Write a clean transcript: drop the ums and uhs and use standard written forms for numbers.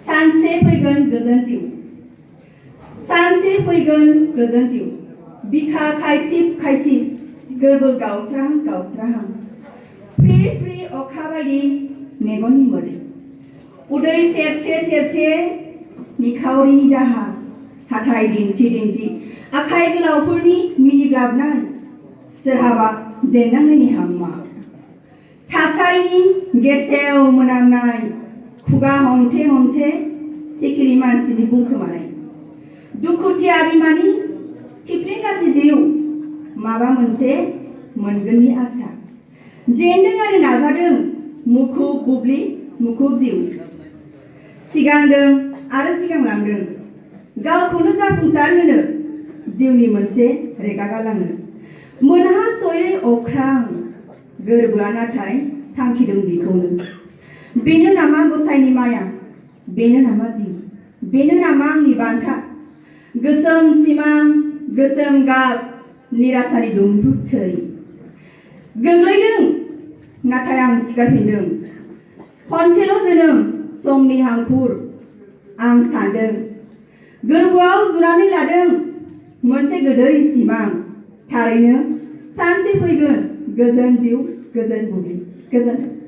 सानसे फैगोन गोजोन जिउ सानसे फैगोन गोजोन जिउ बिखा खायसिब खायसिब गोरबो गावस्राहां गावस्राहां फ्रि फ्रि अखा बायदि मेगननि मोदै उदै सेरथे सेरथे निखावरिनि दाहा हाथाय दिन्थि दिन्थि आखाइ गोलावफोरनि मिनिग्लाबनाय सोरहाबा जेननांनायनि हांमा थासारिनि गेसेव मोनामनाय खुगा हमथे हमथे सिखिरि मानसिनि बुंखोमानाय दुखुथिया बिमानि थिफ्लेगासे जिउ माबा मोनसे मोनगोननि आसा जेनदों आरो नाजादों मुखुब बुब्लि मुखुब जिउ सिगांदों आरो सिगांलांदों गावखौनो जाफुंसार होनो जिउनि मोनसे रेगा गालांनो मोनहासयै अख्रां गोरबोआ नाथाय थांखिदों बेखौनो बेनो नामा गसाइनि माया बेनो नामा जिउ बेनो नामा आंनि बान्था गोसोम सिमां गोसोम गाब निराशानि दुंब्रुद थै गोग्लैदों नाथाय आं सिखारफिनदों खनसेल' जोनोम समनि हांखुर आं सानदों गोरबोआव जुनानै लादों मोनसे गोदै सिमां थारैनो सानसे फैगोन गोजोन जिउ गोजोन बुब्लि गोजोन्थों।